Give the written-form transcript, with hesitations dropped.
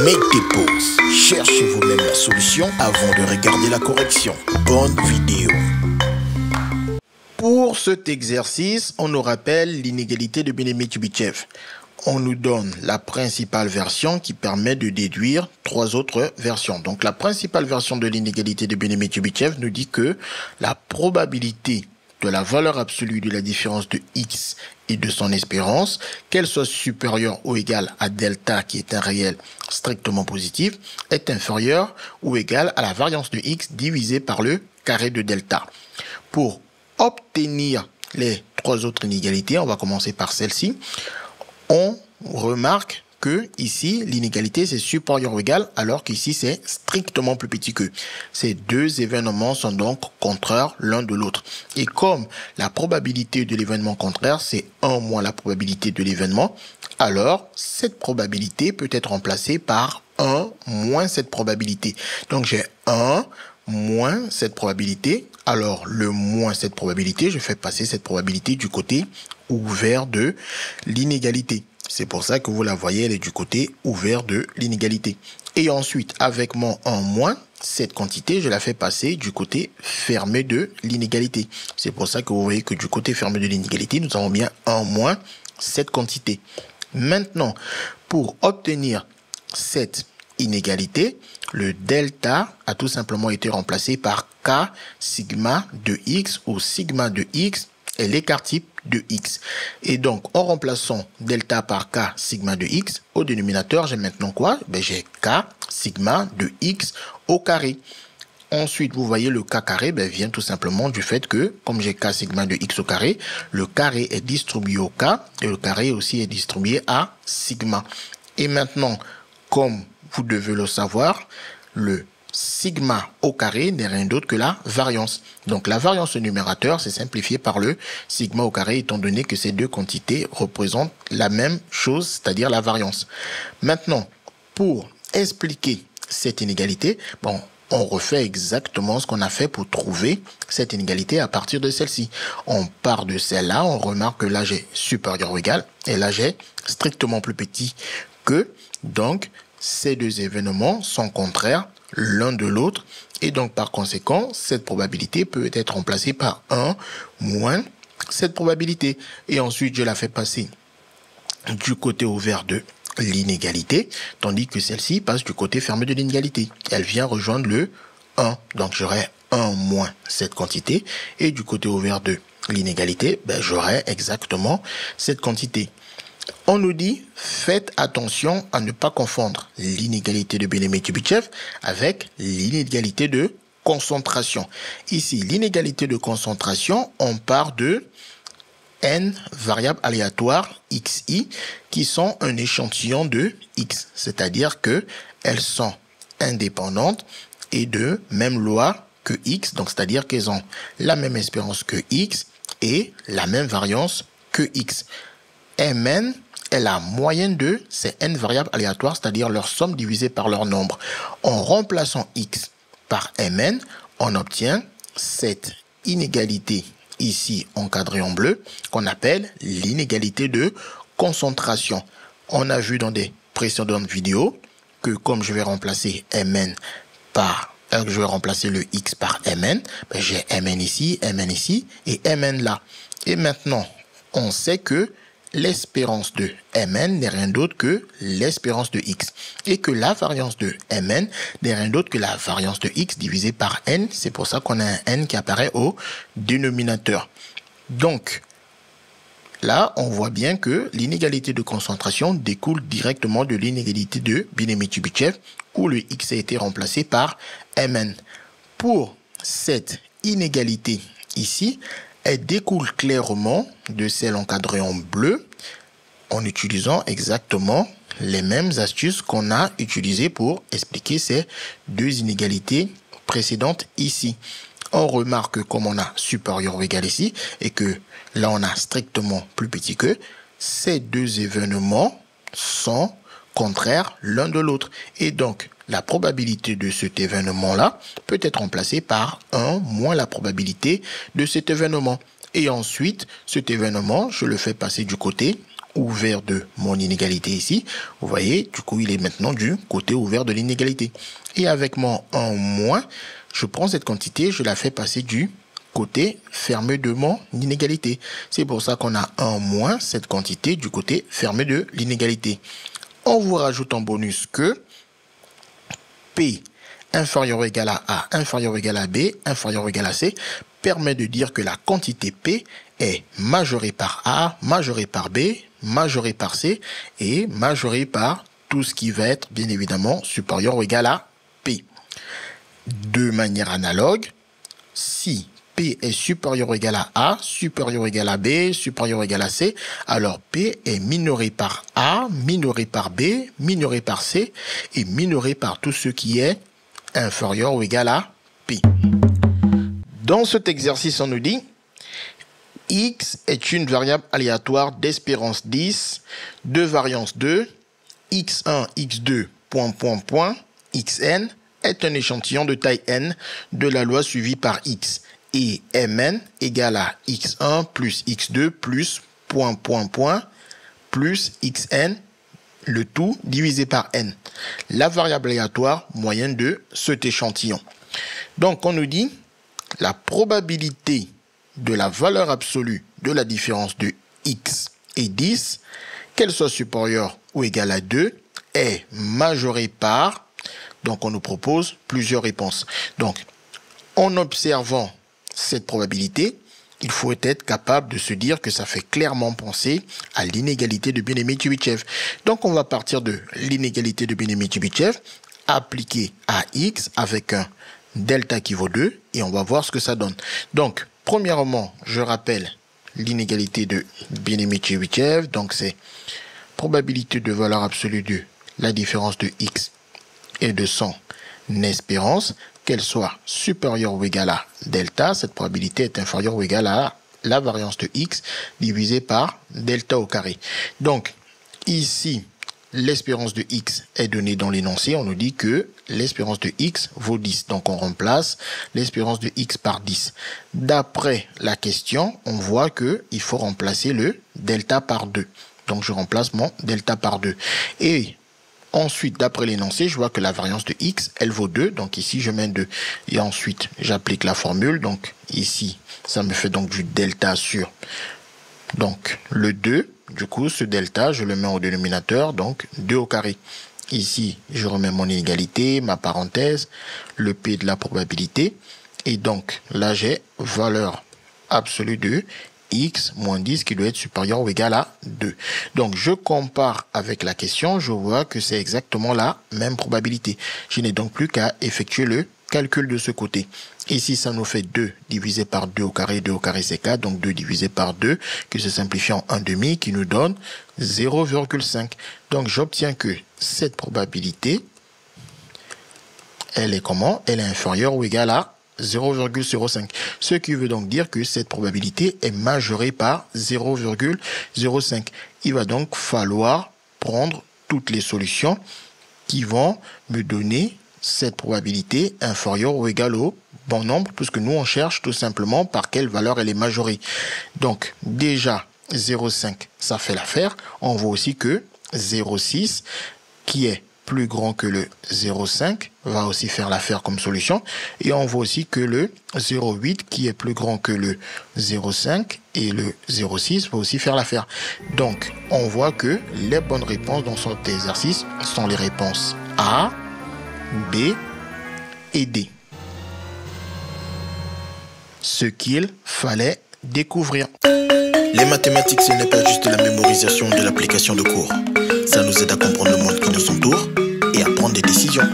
Make des pauses. Cherchez vous-même la solution avant de regarder la correction. Bonne vidéo. Pour cet exercice, on nous rappelle l'inégalité de Bene-Mitchell-Chebyshev. On nous donne la principale version qui permet de déduire trois autres versions. Donc la principale version de l'inégalité de Bene-Mitchell-Chebyshev nous dit que la probabilité de la valeur absolue de la différence de x et de son espérance, qu'elle soit supérieure ou égale à delta qui est un réel strictement positif, est inférieure ou égale à la variance de x divisée par le carré de delta. Pour obtenir les trois autres inégalités, on va commencer par celle-ci. On remarque que ici, l'inégalité c'est supérieur ou égal, alors qu'ici c'est strictement plus petit que. Ces deux événements sont donc contraires l'un de l'autre. Et comme la probabilité de l'événement contraire, c'est 1 moins la probabilité de l'événement, alors cette probabilité peut être remplacée par 1 moins cette probabilité. Donc j'ai 1 moins cette probabilité. Alors le moins cette probabilité, je fais passer cette probabilité du côté ouvert de l'inégalité. C'est pour ça que vous la voyez, elle est du côté ouvert de l'inégalité. Et ensuite, avec mon 1 moins, cette quantité, je la fais passer du côté fermé de l'inégalité. C'est pour ça que vous voyez que du côté fermé de l'inégalité, nous avons bien 1 moins cette quantité. Maintenant, pour obtenir cette inégalité, le delta a tout simplement été remplacé par k sigma de x ou sigma de x est l'écart type de x. Et donc, en remplaçant delta par k sigma de x, au dénominateur, j'ai maintenant quoi? J'ai k sigma de x au carré. Ensuite, vous voyez, le k carré vient tout simplement du fait que, comme j'ai k sigma de x au carré, le carré est distribué au k et le carré aussi est distribué à sigma. Et maintenant, comme vous devez le savoir, le sigma au carré n'est rien d'autre que la variance. Donc la variance au numérateur, c'est simplifié par le sigma au carré, étant donné que ces deux quantités représentent la même chose, c'est-à-dire la variance. Maintenant, pour expliquer cette inégalité, on refait exactement ce qu'on a fait pour trouver cette inégalité à partir de celle-ci. On part de celle-là, on remarque que là j'ai supérieur ou égal, et là j'ai strictement plus petit que, donc ces deux événements sont contraires l'un de l'autre, et donc par conséquent, cette probabilité peut être remplacée par 1 moins cette probabilité. Et ensuite, je la fais passer du côté ouvert de l'inégalité, tandis que celle-ci passe du côté fermé de l'inégalité. Elle vient rejoindre le 1. Donc j'aurai 1 moins cette quantité, et du côté ouvert de l'inégalité, j'aurai exactement cette quantité. On nous dit, faites attention à ne pas confondre l'inégalité de Bene-Mitchell-Chebyshev avec l'inégalité de concentration. Ici, l'inégalité de concentration, on part de n variables aléatoires xi qui sont un échantillon de x, c'est-à-dire que elles sont indépendantes et de même loi que x, donc c'est-à-dire qu'elles ont la même espérance que x et la même variance que x. Mn est la moyenne de ces n variables aléatoires, c'est-à-dire leur somme divisée par leur nombre. En remplaçant x par mn, on obtient cette inégalité ici encadrée en bleu qu'on appelle l'inégalité de concentration. On a vu dans des précédentes vidéos que comme je vais remplacer mn par je vais remplacer le x par mn, j'ai mn ici et mn là. Et maintenant, on sait que l'espérance de mn n'est rien d'autre que l'espérance de x et que la variance de mn n'est rien d'autre que la variance de x divisée par n. C'est pour ça qu'on a un n qui apparaît au dénominateur. Donc là, on voit bien que l'inégalité de concentration découle directement de l'inégalité de Bene-Mitchell-Chebyshev où le x a été remplacé par mn. Pour cette inégalité ici, elle découle clairement de celle encadrée en bleu en utilisant exactement les mêmes astuces qu'on a utilisées pour expliquer ces deux inégalités précédentes ici. On remarque que comme on a supérieur ou égal ici et que là on a strictement plus petit que, ces deux événements sont contraires l'un de l'autre. Et donc, la probabilité de cet événement-là peut être remplacée par 1 moins la probabilité de cet événement. Et ensuite, cet événement, je le fais passer du côté ouvert de mon inégalité ici. Vous voyez, du coup, il est maintenant du côté ouvert de l'inégalité. Et avec mon 1 moins, je prends cette quantité, je la fais passer du côté fermé de mon inégalité. C'est pour ça qu'on a 1 moins cette quantité du côté fermé de l'inégalité. On vous rajoute en bonus que P inférieur ou égal à A, inférieur ou égal à B, inférieur ou égal à C, permet de dire que la quantité P est majorée par A, majorée par B, majorée par C et majorée par tout ce qui va être bien évidemment supérieur ou égal à P. De manière analogue, si P est supérieur ou égal à A, supérieur ou égal à B, supérieur ou égal à C, alors P est minoré par A, minoré par B, minoré par C et minoré par tout ce qui est inférieur ou égal à P. Dans cet exercice, on nous dit X est une variable aléatoire d'espérance 10, de variance 2, X1, X2, Xn est un échantillon de taille n de la loi suivie par X et Mn égale à X1 plus X2 plus plus Xn, le tout divisé par n. La variable aléatoire moyenne de cet échantillon. Donc on nous dit la probabilité de la valeur absolue de la différence de x et 10, qu'elle soit supérieure ou égale à 2, est majorée par, donc on nous propose plusieurs réponses. Donc, en observant cette probabilité, il faut être capable de se dire que ça fait clairement penser à l'inégalité de Bien-Aimé-Chebyshev. Donc, on va partir de l'inégalité de Bien-Aimé-Chebyshev, appliquée à x avec un delta qui vaut 2, et on va voir ce que ça donne. Donc, premièrement, je rappelle l'inégalité de Bien-Aimé-Chebyshev. Donc, c'est probabilité de valeur absolue de la différence de x et de son espérance, qu'elle soit supérieure ou égale à delta. Cette probabilité est inférieure ou égale à la variance de x divisée par delta au carré. Donc, ici, l'espérance de x est donnée dans l'énoncé. On nous dit que l'espérance de x vaut 10. Donc, on remplace l'espérance de x par 10. D'après la question, on voit qu'il faut remplacer le delta par 2. Donc, je remplace mon delta par 2. Et ensuite, d'après l'énoncé, je vois que la variance de x, elle vaut 2. Donc, ici, je mets 2. Et ensuite, j'applique la formule. Donc, ici, ça me fait donc du delta sur donc le 2. Du coup, ce delta, je le mets au dénominateur, donc 2 au carré. Ici, je remets mon inégalité, ma parenthèse, le P de la probabilité. Et donc, là, j'ai valeur absolue de x moins 10 qui doit être supérieur ou égal à 2. Donc, je compare avec la question, je vois que c'est exactement la même probabilité. Je n'ai donc plus qu'à effectuer le calcul de ce côté. Ici, ça nous fait 2 divisé par 2 au carré c'est 4, donc 2 divisé par 2, qui se simplifie en 1 demi, qui nous donne 0,5. Donc, j'obtiens que cette probabilité, elle est comment? Elle est inférieure ou égale à 0,05. Ce qui veut donc dire que cette probabilité est majorée par 0,05. Il va donc falloir prendre toutes les solutions qui vont me donner cette probabilité inférieure ou égale au bon nombre, puisque nous on cherche tout simplement par quelle valeur elle est majorée. Donc déjà 0,5 ça fait l'affaire. On voit aussi que 0,6 qui est plus grand que le 0,5 va aussi faire l'affaire comme solution. Et on voit aussi que le 0,8 qui est plus grand que le 0,5 et le 0,6 va aussi faire l'affaire. Donc on voit que les bonnes réponses dans cet exercice sont les réponses A, B et D. Ce qu'il fallait découvrir. Les mathématiques, ce n'est pas juste la mémorisation de l'application de cours. Ça nous aide à comprendre le monde qui nous entoure et à prendre des décisions.